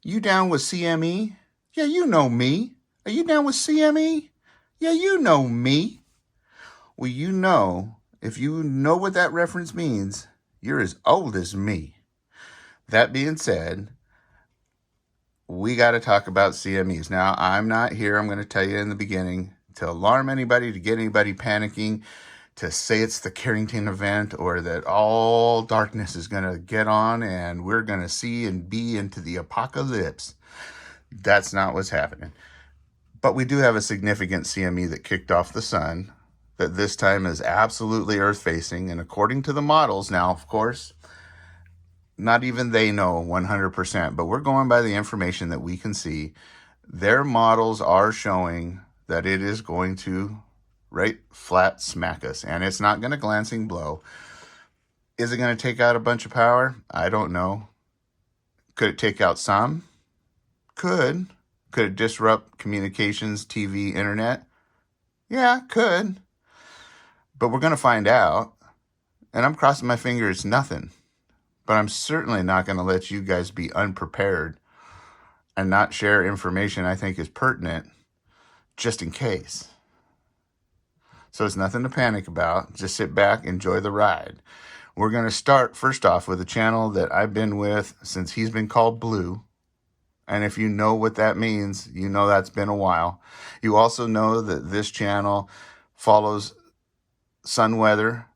You down with CME? Yeah, you know me. Are you down with CME? Yeah, you know me. Well, you know, if you know what that reference means, you're as old as me. That being said, we got to talk about CMEs. Now, I'm not here, I'm going to tell you in the beginning, to alarm anybody, to get anybody panicking, to say it's the Carrington event or that all darkness is going to get on and we're going to see and be into the apocalypse. That's not what's happening. But we do have a significant CME that kicked off the sun, that this time is absolutely Earth-facing. And according to the models, now, of course, not even they know 100%, but we're going by the information that we can see. Their models are showing that it is going to right flat smack us, and it's not going to glancing blow. Is it going to take out a bunch of power? I don't know. Could it take out some? Could it disrupt communications, TV, internet? Yeah, could. But we're going to find out, and I'm crossing my fingers it's nothing. But I'm certainly not going to let you guys be unprepared and not share information I think is pertinent just in case. So it's nothing to panic about. Just sit back, enjoy the ride. We're going to start first off with a channel that I've been with since he's been called Blue. And if you know what that means, you know that's been a while. You also know that this channel follows sun weather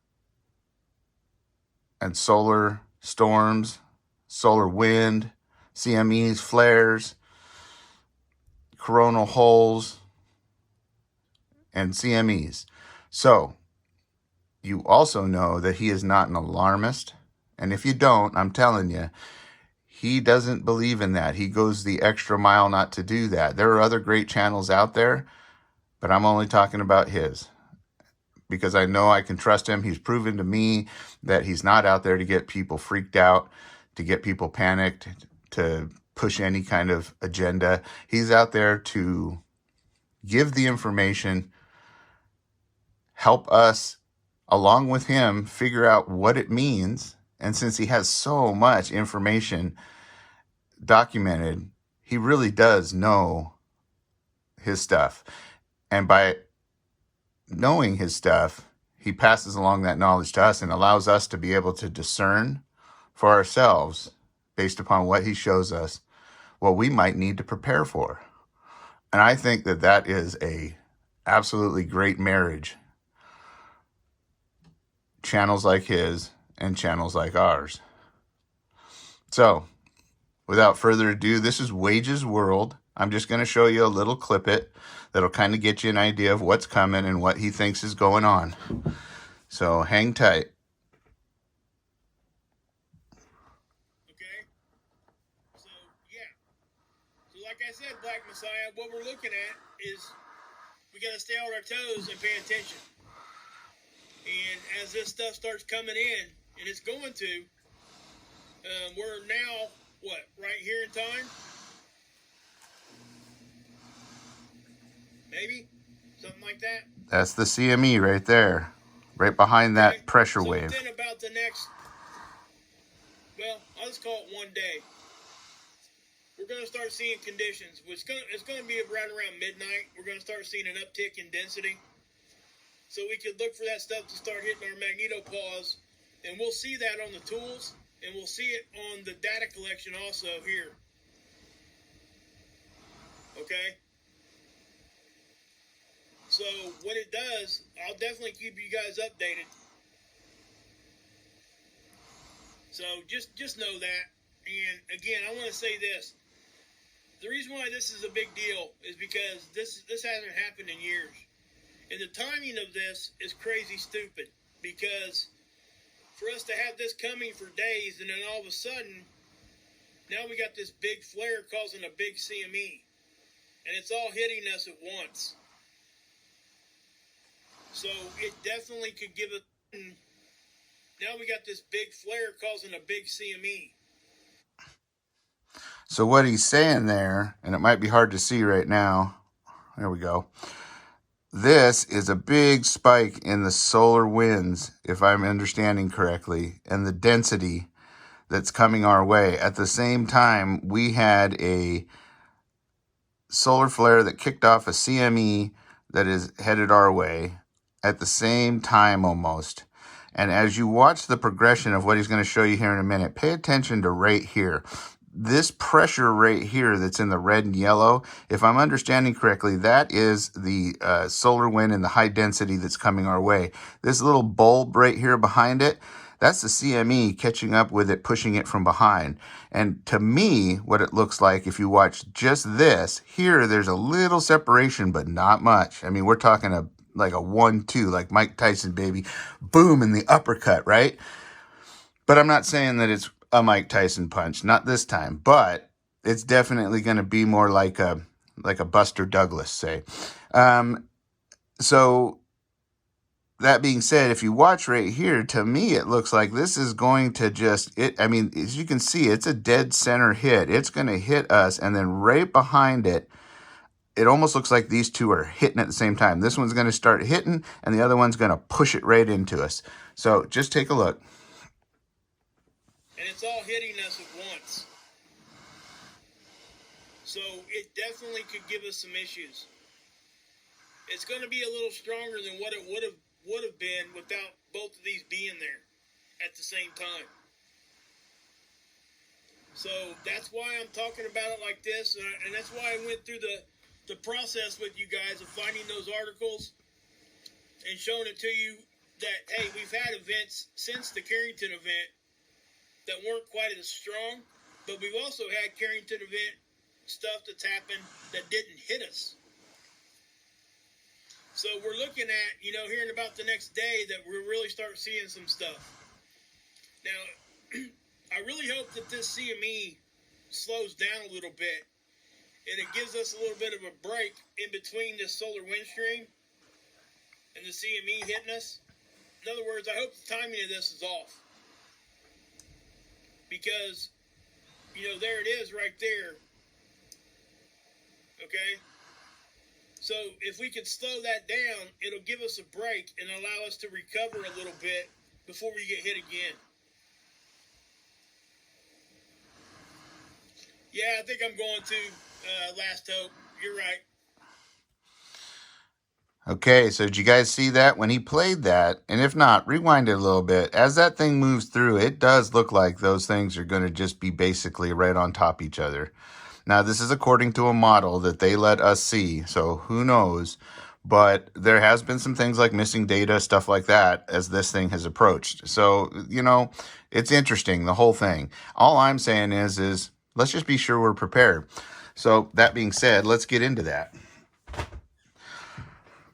and solar storms, solar wind, CMEs, flares, coronal holes, and CMEs. So you also know that he is not an alarmist. And if you don't, I'm telling you, he doesn't believe in that. He goes the extra mile not to do that. There are other great channels out there, but I'm only talking about his because I know I can trust him. He's proven to me that he's not out there to get people freaked out, to get people panicked, to push any kind of agenda. He's out there to give the information, help us, along with him, figure out what it means. And since he has so much information documented, he really does know his stuff. And by knowing his stuff, he passes along that knowledge to us and allows us to be able to discern for ourselves, based upon what he shows us, what we might need to prepare for. And I think that that is a absolutely great marriage. Channels like his and channels like ours. So, without further ado, this is Wages World. I'm just going to show you a little clip that'll kind of get you an idea of what's coming and what he thinks is going on. So, hang tight. Okay? So, yeah. So, like I said, Black Messiah, what we're looking at is we got to stay on our toes and pay attention. And as this stuff starts coming in, and it's going to, we're now, what, right here in time? Maybe? Something like that? That's the CME right there. Right behind that pressure so wave. Within about the next, well, I'll just call it one day, we're going to start seeing conditions. It's going to be around midnight. We're going to start seeing an uptick in density. So we could look for that stuff to start hitting our magnetopause. And we'll see that on the tools. And we'll see it on the data collection also here. Okay? So what it does, I'll definitely keep you guys updated. So just know that. And again, I want to say this. The reason why this is a big deal is because this hasn't happened in years. And the timing of this is crazy stupid. Because for us to have this coming for days and then all of a sudden, now we got this big flare causing a big CME. And it's all hitting us at once. So it definitely could give it. Now we got this big flare causing a big CME. So what he's saying there, and it might be hard to see right now. There we go. This is a big spike in the solar winds, if I'm understanding correctly, and the density that's coming our way. At the same time, we had a solar flare that kicked off a CME that is headed our way at the same time almost. And as you watch the progression of what he's going to show you here in a minute, pay attention to right here. This pressure right here that's in the red and yellow, if I'm understanding correctly, that is the solar wind and the high density that's coming our way. This little bulb right here behind it, that's the CME catching up with it, pushing it from behind. And to me, what it looks like, if you watch just this, here there's a little separation, but not much. I mean, we're talking like a 1-2, like Mike Tyson, baby. Boom, in the uppercut, right? But I'm not saying that it's a Mike Tyson punch, not this time, but it's definitely going to be more like a Buster Douglas, say. So that being said, if you watch right here, to me, it looks like this is going to I mean, as you can see, it's a dead center hit. It's going to hit us, and then right behind it, it almost looks like these two are hitting at the same time. This one's going to start hitting, and the other one's going to push it right into us. So just take a look. And it's all hitting us at once. So it definitely could give us some issues. It's going to be a little stronger than what it would have been without both of these being there at the same time. So that's why I'm talking about it like this, and that's why I went through the process with you guys of finding those articles and showing it to you that, hey, we've had events since the Carrington event that weren't quite as strong, but we've also had Carrington event stuff that's happened that didn't hit us. So we're looking at, here in about the next day that we'll really start seeing some stuff. Now, I really hope that this CME slows down a little bit and it gives us a little bit of a break in between this solar wind stream and the CME hitting us. In other words, I hope the timing of this is off. Because, there it is right there. Okay? So if we can slow that down, it'll give us a break and allow us to recover a little bit before we get hit again. Yeah, I think I'm going to Last Hope. You're right. Okay, so did you guys see that when he played that? And if not, rewind it a little bit. As that thing moves through, it does look like those things are going to just be basically right on top of each other. Now, this is according to a model that they let us see, so who knows? But there has been some things like missing data, stuff like that, as this thing has approached. So, it's interesting, the whole thing. All I'm saying is let's just be sure we're prepared. So, that being said, let's get into that.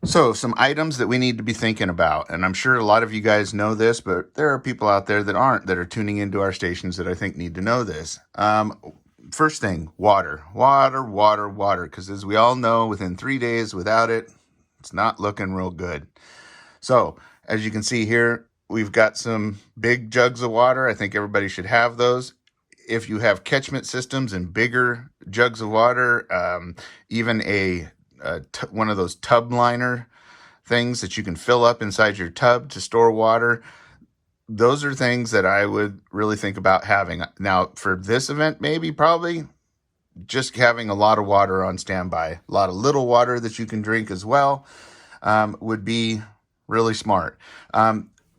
So some items that we need to be thinking about, and I'm sure a lot of you guys know this, but there are people out there that aren't, that are tuning into our stations that I think need to know this. First thing, water, because as we all know, within 3 days without it, it's not looking real good. So as you can see here, we've got some big jugs of water. I think everybody should have those. If you have catchment systems and bigger jugs of water, even one of those tub liner things that you can fill up inside your tub to store water, those are things that I would really think about having. Now, for this event, probably just having a lot of water on standby, a lot of little water that you can drink as well, would be really smart.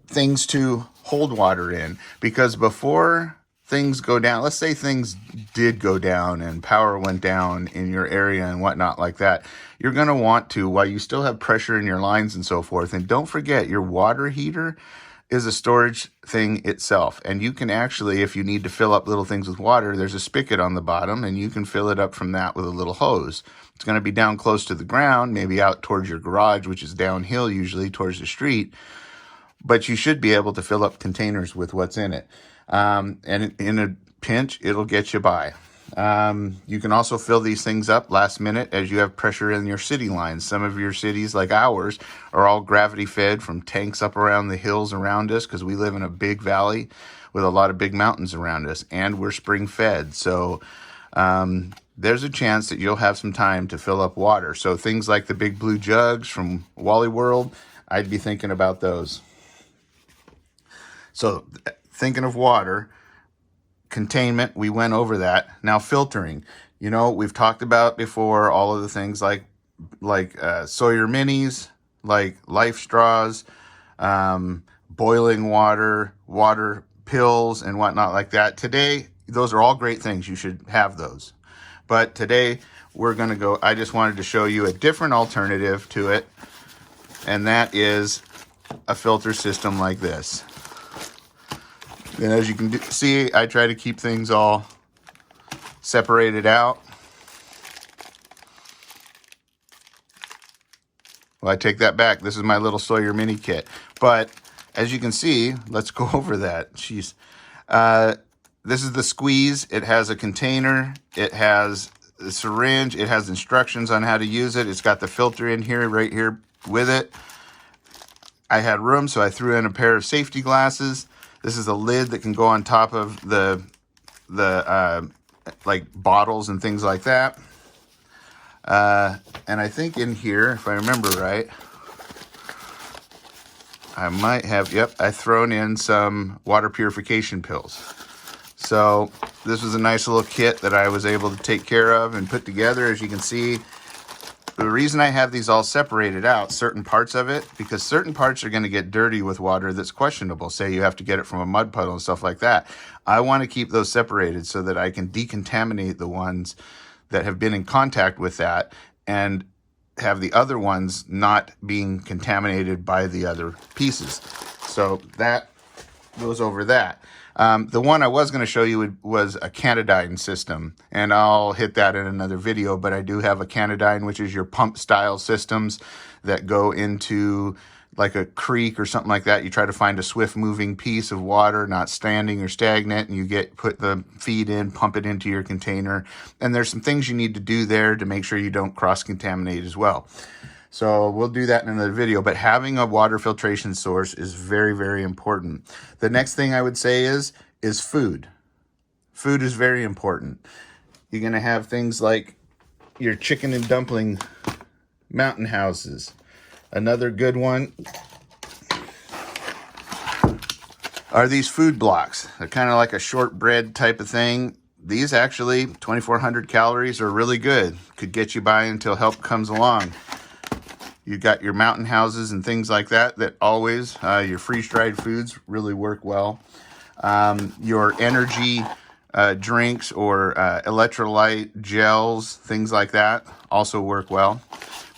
Things to hold water in, because before things go down, let's say things did go down and power went down in your area and whatnot like that, you're going to want to, while you still have pressure in your lines and so forth, and don't forget your water heater is a storage thing itself. And you can actually, if you need to fill up little things with water, there's a spigot on the bottom and you can fill it up from that with a little hose. It's going to be down close to the ground, maybe out towards your garage, which is downhill usually towards the street, but you should be able to fill up containers with what's in it. And in a pinch, it'll get you by. You can also fill these things up last minute as you have pressure in your city lines. Some of your cities, like ours, are all gravity fed from tanks up around the hills around us, because we live in a big valley with a lot of big mountains around us, and we're spring fed. So there's a chance that you'll have some time to fill up water. So things like the big blue jugs from Wally World, I'd be thinking about those. So thinking of water, containment, we went over that. Now filtering. You know, we've talked about before all of the things like Sawyer minis, like life straws, boiling water, water pills, and whatnot like that. Today, those are all great things. You should have those. But today, we're going to go, I just wanted to show you a different alternative to it, and that is a filter system like this. And as you can see, I try to keep things all separated out. Well, I take that back. This is my little Sawyer mini kit. But as you can see, let's go over that. Jeez. This is the squeeze. It has a container. It has a syringe. It has instructions on how to use it. It's got the filter in here, right here with it. I had room, so I threw in a pair of safety glasses. This is a lid that can go on top of the like bottles and things like that. And I think in here, if I remember right, I might have, yep, I've thrown in some water purification pills. So this was a nice little kit that I was able to take care of and put together. As you can see, the reason I have these all separated out, certain parts of it, because certain parts are going to get dirty with water that's questionable. Say you have to get it from a mud puddle and stuff like that. I want to keep those separated so that I can decontaminate the ones that have been in contact with that and have the other ones not being contaminated by the other pieces. So that goes over that. The one I was going to show you was a Canadyne system, and I'll hit that in another video, but I do have a Canadyne, which is your pump style systems that go into like a creek or something like that. You try to find a swift moving piece of water, not standing or stagnant, and you put the feed in, pump it into your container. And there's some things you need to do there to make sure you don't cross-contaminate as well. So we'll do that in another video, but having a water filtration source is very, very important. The next thing I would say is food. Food is very important. You're going to have things like your chicken and dumpling mountain houses. Another good one are these food blocks. They're kind of like a shortbread type of thing. These actually, 2,400 calories, are really good. Could get you by until help comes along. You got your mountain houses and things like that always, your freeze-dried foods really work well. Your energy drinks or electrolyte gels, things like that, also work well.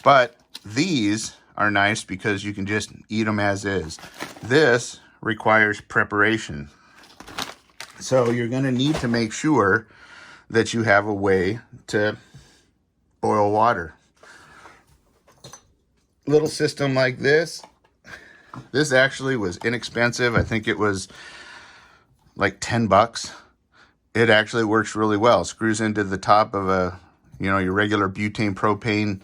But these are nice because you can just eat them as is. This requires preparation. So you're going to need to make sure that you have a way to boil water. Little system like this actually was inexpensive. I think it was like $10. It actually works really well. Screws into the top of your regular butane propane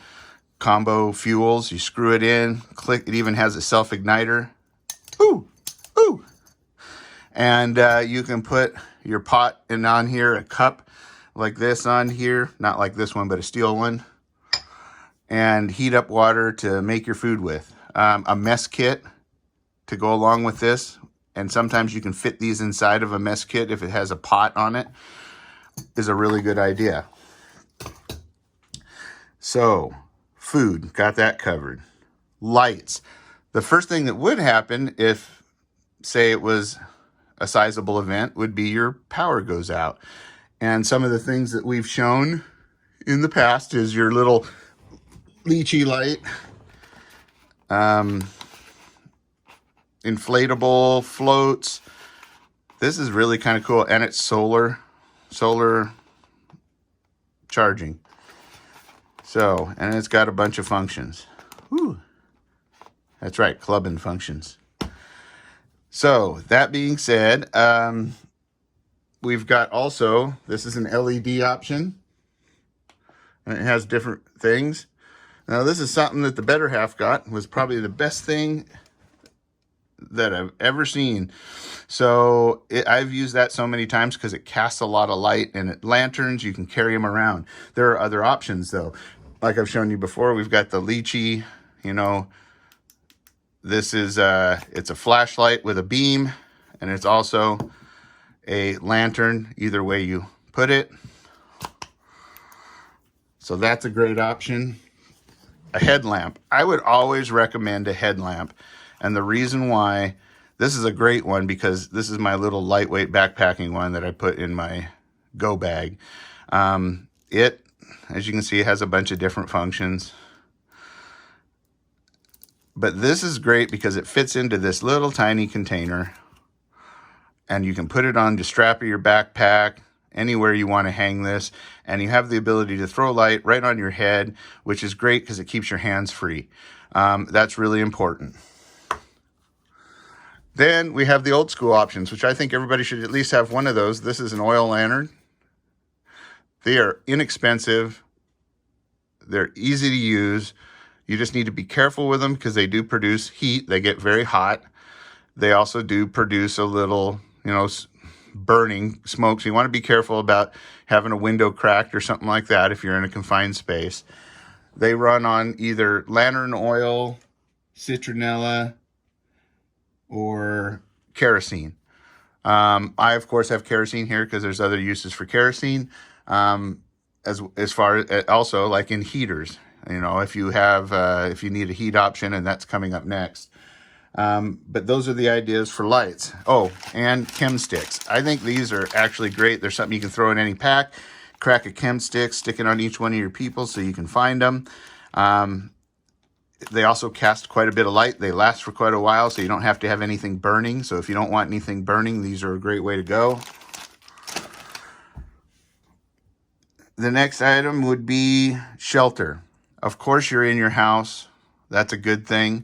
combo fuels. You screw it in, click. It even has a self-igniter. Ooh, ooh. And you can put your pot in on here, a cup like this on here, not like this one, but a steel one, and heat up water to make your food with. A mess kit to go along with this, and sometimes you can fit these inside of a mess kit if it has a pot on it, is a really good idea. So, food, got that covered. Lights. The first thing that would happen if, say, it was a sizable event would be your power goes out. And some of the things that we've shown in the past is your little lychee light, inflatable floats. This is really kind of cool, and it's solar charging. So, and it's got a bunch of functions. Whew. That's right, clubbing functions. So, that being said, we've got also, this is an LED option, and it has different things. Now, this is something that the better half got, was probably the best thing that I've ever seen. So I've used that so many times because it casts a lot of light, and lanterns, you can carry them around. There are other options though. Like I've shown you before, we've got the lychee, this is, it's a flashlight with a beam, and it's also a lantern, either way you put it. So that's a great option. A headlamp. I would always recommend a headlamp. And the reason why, this is a great one because this is my little lightweight backpacking one that I put in my go bag. It, as you can see, has a bunch of different functions. But this is great because it fits into this little tiny container. And you can put it on the strap of your backpack, anywhere you want to hang this. And you have the ability to throw light right on your head, which is great because it keeps your hands free. That's really important. Then we have the old school options, which I think everybody should at least have one of those. This is an oil lantern. They are inexpensive. They're easy to use. You just need to be careful with them because they do produce heat. They get very hot. They also do produce a little, burning smoke. So you want to be careful about having a window cracked or something like that if you're in a confined space. They run on either lantern oil, citronella, or kerosene. I, of course, have kerosene here because there's other uses for kerosene. As far as also like in heaters, if you have, if you need a heat option, and that's coming up next. But those are the ideas for lights. Oh, and chem sticks. I think these are actually great. There's something you can throw in any pack, crack a chem stick, stick it on each one of your people so you can find them. They also cast quite a bit of light. They last for quite a while, so you don't have to have anything burning. So if you don't want anything burning, these are a great way to go. The next item would be shelter. Of course, you're in your house. That's a good thing.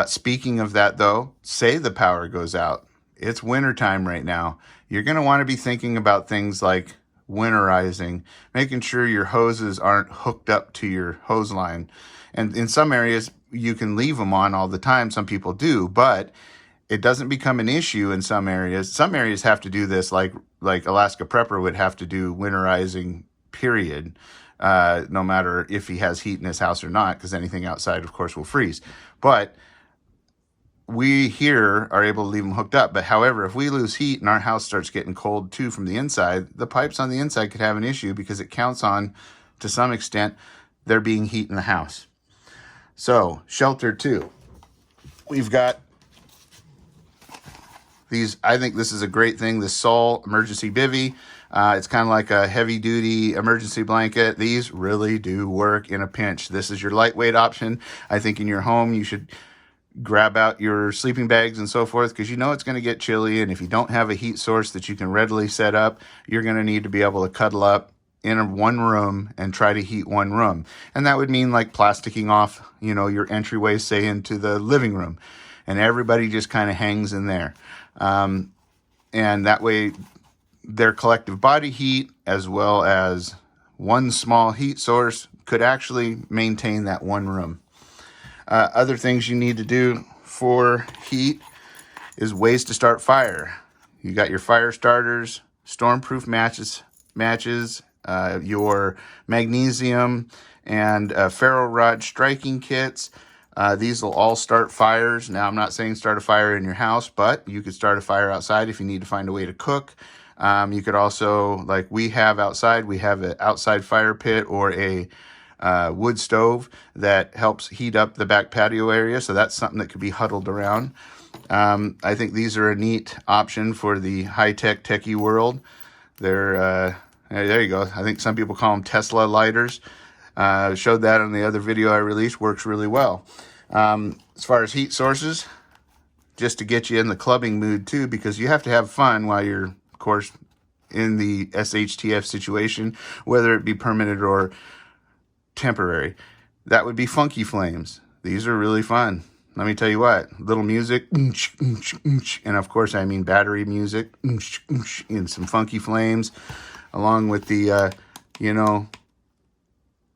Speaking of that, though, say the power goes out. It's wintertime right now. You're going to want to be thinking about things like winterizing, making sure your hoses aren't hooked up to your hose line. And in some areas, you can leave them on all the time. Some people do, but it doesn't become an issue in some areas. Some areas have to do this, like Alaska Prepper would have to do winterizing, period, no matter if he has heat in his house or not, because anything outside, of course, will freeze. But we here are able to leave them hooked up. But however, if we lose heat and our house starts getting cold too from the inside, the pipes on the inside could have an issue because it counts on, to some extent, there being heat in the house. So, shelter too. We've got these, I think this is a great thing, the Sol Emergency Bivy. It's kind of like a heavy-duty emergency blanket. These really do work in a pinch. This is your lightweight option. I think in your home you should grab out your sleeping bags and so forth because it's going to get chilly, and if you don't have a heat source that you can readily set up, you're going to need to be able to cuddle up in one room and try to heat one room. And that would mean like plasticking off, your entryway, say, into the living room. And everybody just kind of hangs in there. And that way, their collective body heat, as well as one small heat source, could actually maintain that one room. Other things you need to do for heat is ways to start fire. You got your fire starters, stormproof matches, your magnesium and ferro rod striking kits. These will all start fires. Now, I'm not saying start a fire in your house, but you could start a fire outside if you need to find a way to cook. You could also, like we have outside, we have an outside fire pit or a wood stove that helps heat up the back patio area. So that's something that could be huddled around. I think these are a neat option for the high-tech, techie world. They're, there you go. I think some people call them Tesla lighters. Showed that on the other video I released. Works really well. As far as heat sources, just to get you in the clubbing mood too, because you have to have fun while you're, of course, in the SHTF situation, whether it be permanent or temporary. That would be funky flames. These are really fun. Let me tell you what, little music, and of course I mean battery music, and some funky flames, along with the, the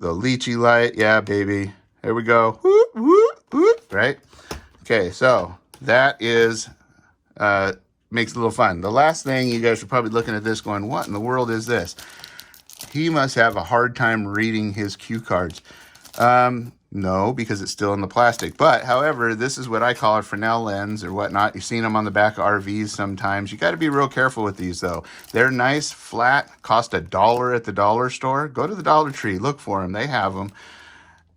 lychee light. Yeah, baby. There we go. Whoop, whoop, whoop, right? Okay, so that is, makes it a little fun. The last thing, you guys are probably looking at this going, what in the world is this? He must have a hard time reading his cue cards. No, because it's still in the plastic. But, however, this is what I call a Fresnel lens or whatnot. You've seen them on the back of RVs sometimes. You got to be real careful with these, though. They're nice, flat, cost $1 at the dollar store. Go to the Dollar Tree, look for them. They have them.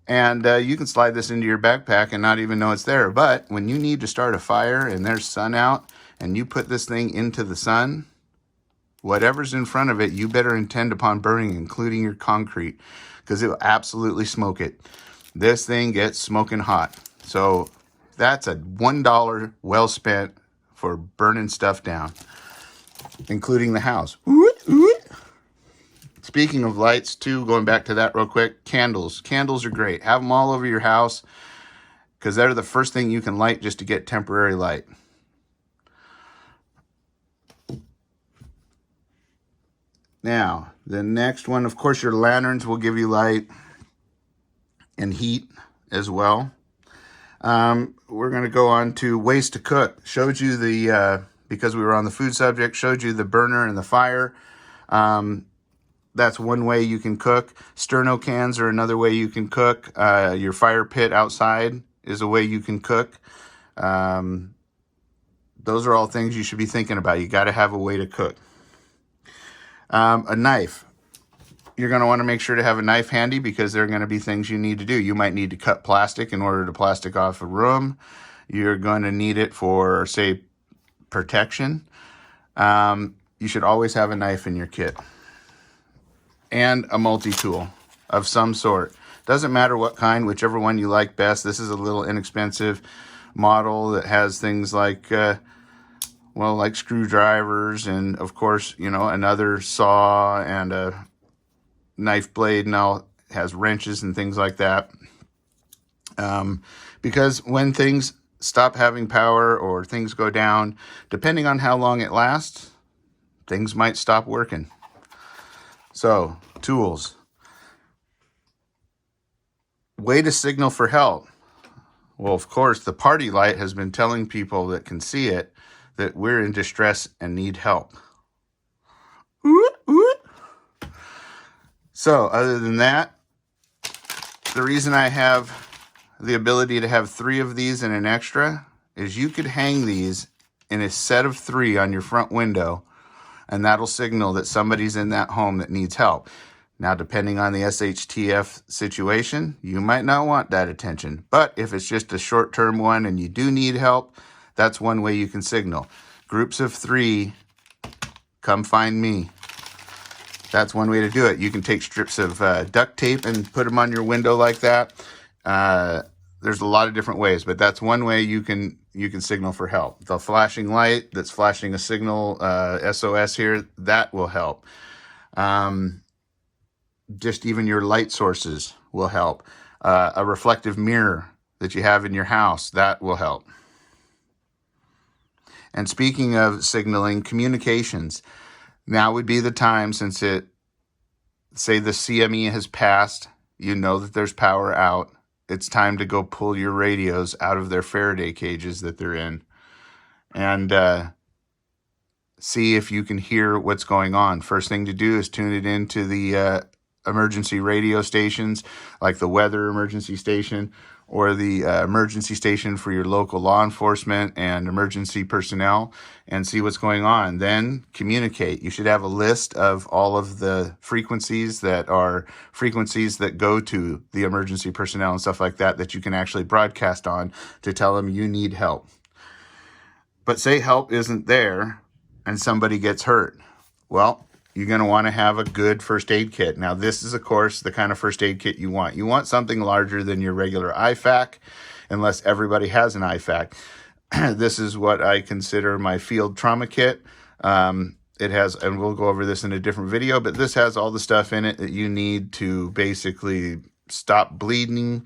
And you can slide this into your backpack and not even know it's there. But when you need to start a fire and there's sun out and you put this thing into the sun, whatever's in front of it, you better intend upon burning, including your concrete, because it will absolutely smoke it. This thing gets smoking hot. So that's a $1 well spent for burning stuff down, including the house. Speaking of lights, too, going back to that real quick, candles. Candles are great. Have them all over your house because they're the first thing you can light just to get temporary light. Now, the next one, of course, your lanterns will give you light and heat as well. We're going to go on to ways to cook. Showed you the, because we were on the food subject, showed you the burner and the fire. That's one way you can cook. Sterno cans are another way you can cook. Your fire pit outside is a way you can cook. Those are all things you should be thinking about. You got to have a way to cook. A knife. You're going to want to make sure to have a knife handy because there are going to be things you need to do. You might need to cut plastic in order to plastic off a room. You're going to need it for, say, protection. You should always have a knife in your kit. And a multi-tool of some sort. Doesn't matter what kind, whichever one you like best. This is a little inexpensive model that has things like, like screwdrivers and, of course, another saw and a knife blade, and now has wrenches and things like that. Because when things stop having power or things go down, depending on how long it lasts, things might stop working. So, tools. Way to signal for help. Well, of course, the party light has been telling people that can see it that we're in distress and need help. So, other than that, the reason I have the ability to have 3 of these and an extra is you could hang these in a set of 3 on your front window, and that'll signal that somebody's in that home that needs help. Now, depending on the SHTF situation, you might not want that attention. But if it's just a short-term one and you do need help, that's one way you can signal. Groups of 3, come find me. That's one way to do it. You can take strips of duct tape and put them on your window like that. There's a lot of different ways, but that's one way you can signal for help. The flashing light that's flashing a signal, SOS here, that will help. Just even your light sources will help. A reflective mirror that you have in your house, that will help. And speaking of signaling, communications. Now would be the time, since say the CME has passed, you know that there's power out. It's time to go pull your radios out of their Faraday cages that they're in and see if you can hear what's going on. First thing to do is tune it into the emergency radio stations, like the weather emergency station or the emergency station for your local law enforcement and emergency personnel, and see what's going on. Then communicate. You should have a list of all of the frequencies that go to the emergency personnel and stuff like that you can actually broadcast on to tell them you need help. But say help isn't there and somebody gets hurt. Well, you're going to want to have a good first aid kit. Now, this is, of course, the kind of first aid kit you want. You want something larger than your regular IFAC, unless everybody has an IFAC. This is what I consider my field trauma kit. It has, and we'll go over this in a different video, but this has all the stuff in it that you need to basically stop bleeding,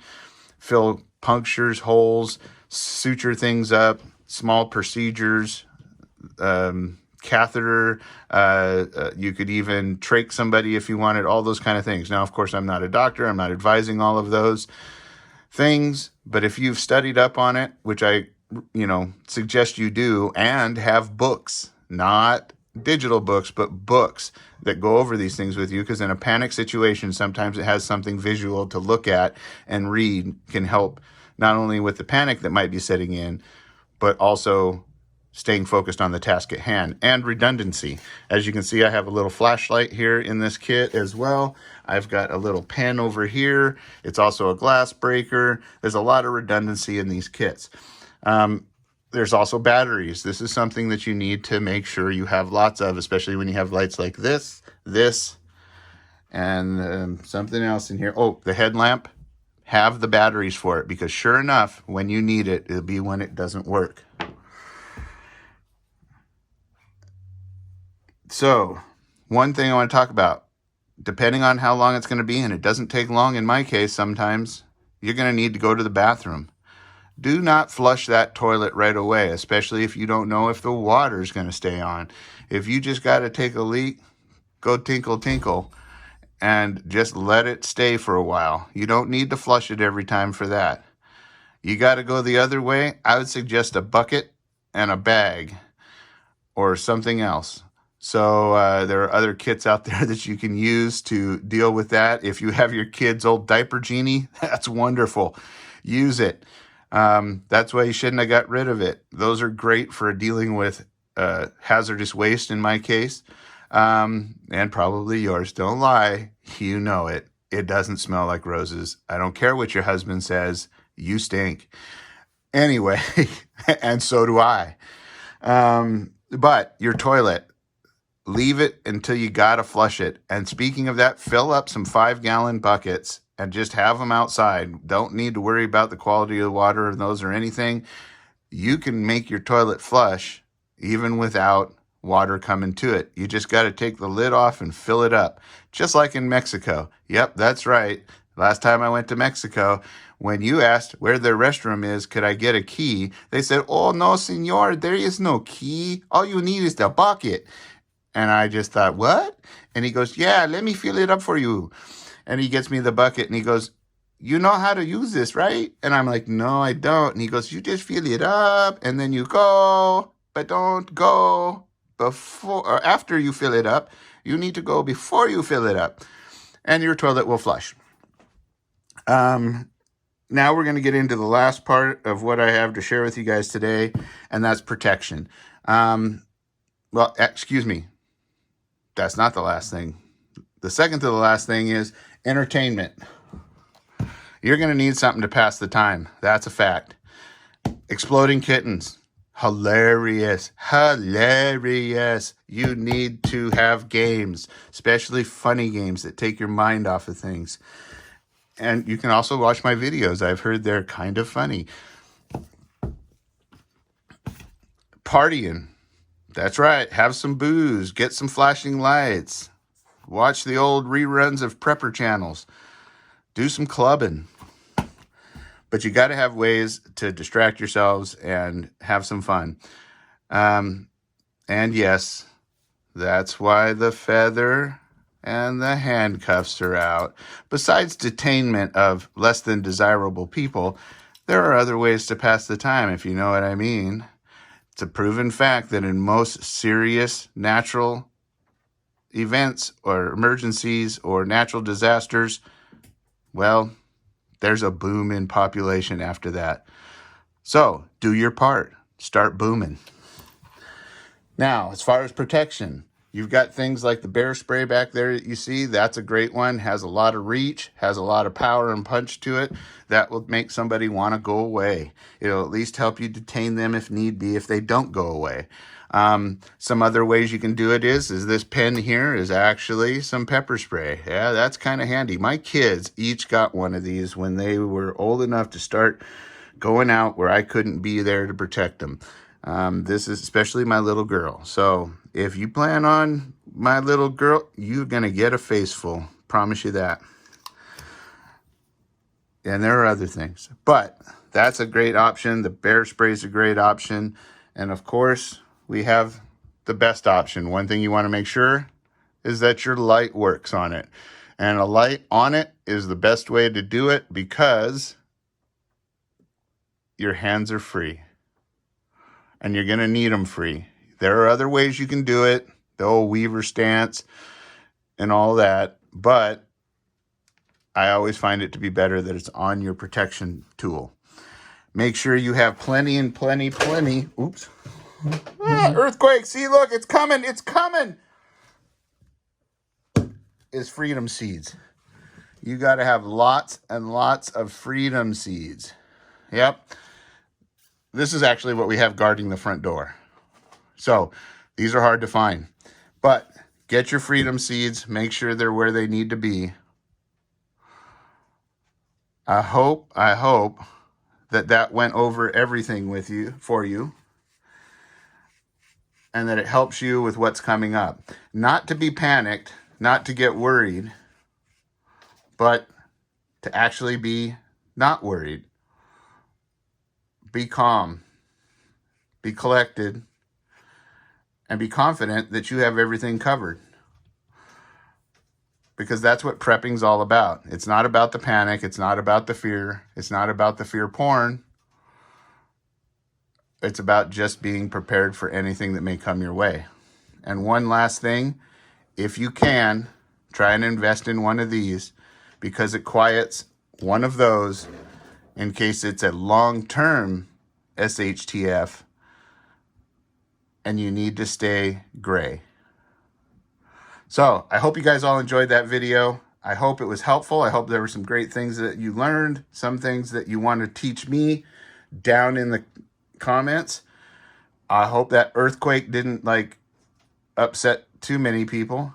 fill punctures, holes, suture things up, small procedures, catheter, you could even trach somebody if you wanted, all those kind of things. Now, of course, I'm not a doctor. I'm not advising all of those things, but if you've studied up on it, which I, suggest you do, and have books, not digital books, but books that go over these things with you, because in a panic situation, sometimes it has something visual to look at and read can help not only with the panic that might be setting in, but also staying focused on the task at hand. And redundancy. As you can see, I have a little flashlight here in this kit as well. I've got a little pen over here. It's also a glass breaker. There's a lot of redundancy in these kits. There's also batteries. This is something that you need to make sure you have lots of, especially when you have lights like this, and something else in here. Oh, the headlamp. Have the batteries for it, because sure enough, when you need it, it'll be when it doesn't work. So, one thing I want to talk about, depending on how long it's going to be, and it doesn't take long in my case sometimes, you're going to need to go to the bathroom. Do not flush that toilet right away, especially if you don't know if the water's going to stay on. If you just got to take a leak, go tinkle tinkle and just let it stay for a while. You don't need to flush it every time for that. You got to go the other way. I would suggest a bucket and a bag or something else. So there are other kits out there that you can use to deal with that. If you have your kid's old diaper genie, that's wonderful. Use it. That's why you shouldn't have got rid of it. Those are great for dealing with hazardous waste in my case. And probably yours. Don't lie. You know it. It doesn't smell like roses. I don't care what your husband says. You stink. Anyway, and so do I. But your toilet, leave it until you gotta flush it. And speaking of that, fill up some 5-gallon buckets and just have them outside. Don't need to worry about the quality of the water of those or anything. You can make your toilet flush even without water coming to it. You just got to take the lid off and fill it up, just like in Mexico. Yep, that's right. Last time I went to Mexico, when you asked where the restroom is, could I get a key? They said, oh, no, senor, there is no key. All you need is the bucket. And I just thought, what? And he goes, yeah, let me fill it up for you. And he gets me the bucket and he goes, you know how to use this, right? And I'm like, no, I don't. And he goes, you just fill it up and then you go, but don't go before or after you fill it up. You need to go before you fill it up and your toilet will flush. Now we're going to get into the last part of what I have to share with you guys today, and that's protection. Well, excuse me. That's not the last thing. The second to the last thing is entertainment. You're going to need something to pass the time. That's a fact. Exploding kittens. Hilarious. Hilarious. You need to have games, especially funny games that take your mind off of things. And you can also watch my videos. I've heard they're kind of funny. Partying. That's right. Have some booze. Get some flashing lights. Watch the old reruns of prepper channels. Do some clubbing. But you got to have ways to distract yourselves and have some fun. And yes, that's why the feather and the handcuffs are out. Besides detainment of less than desirable people, there are other ways to pass the time, if you know what I mean. It's a proven fact that in most serious natural events or emergencies or natural disasters, well, there's a boom in population after that. So do your part. Start booming. Now, as far as protection, you've got things like the bear spray back there that you see. That's a great one. Has a lot of reach, has a lot of power and punch to it. That will make somebody want to go away. It'll at least help you detain them if need be, if they don't go away. Some other ways you can do it is this pen here is actually some pepper spray. Yeah, that's kind of handy. My kids each got one of these when they were old enough to start going out where I couldn't be there to protect them. This is especially my little girl. So if you plan on my little girl, you're going to get a face full. Promise you that. And there are other things, but that's a great option. The bear spray is a great option. And of course, we have the best option. One thing you want to make sure is that your light works on it. And a light on it is the best way to do it because your hands are free. And you're going to need them free. There are other ways you can do it. the old Weaver stance and all that, but I always find it to be better that it's on your protection tool. Make sure you have plenty. Oops. Earthquake. See, look, it's coming. It's coming. Is freedom seeds. You got to have lots and lots of freedom seeds. Yep. This is actually what we have guarding the front door. So these are hard to find. But get your freedom seeds. Make sure they're where they need to be. I hope that went over everything for you. And that it helps you with what's coming up. Not to be panicked, not to get worried, but to actually be not worried. Be calm, be collected, and be confident that you have everything covered. Because that's what prepping's all about. It's not about the panic. It's not about the fear. It's not about the fear porn. It's about just being prepared for anything that may come your way. And one last thing, if you can, try and invest in one of these because it quiets one of those in case it's a long-term SHTF and you need to stay gray. So I hope you guys all enjoyed that video. I hope it was helpful. I hope there were some great things that you learned, some things that you want to teach me down in the comments. I hope that earthquake didn't upset too many people.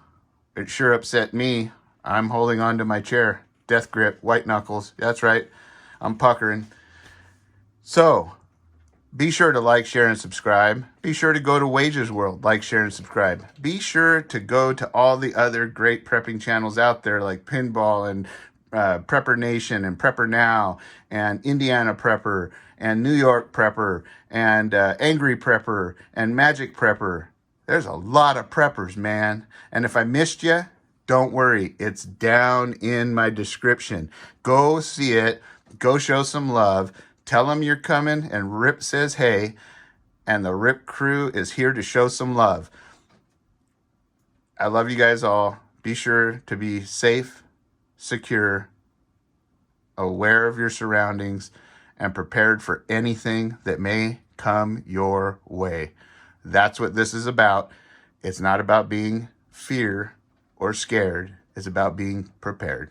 It sure upset me. I'm holding on to my chair. Death grip, white knuckles. That's right. I'm puckering. So be sure to like, share, and subscribe. Be sure to go to Wages World, like, share, and subscribe. Be sure to go to all the other great prepping channels out there like Pinball and Prepper Nation and Prepper Now and Indiana Prepper and New York Prepper and Angry Prepper and Magic Prepper. There's a lot of preppers, man. And if I missed you, don't worry. It's down in my description. Go see it. Go show some love. Tell them you're coming and Rip says hey. And the Rip crew is here to show some love. I love you guys all. Be sure to be safe, secure, aware of your surroundings, and prepared for anything that may come your way. That's what this is about. It's not about being fear or scared. It's about being prepared.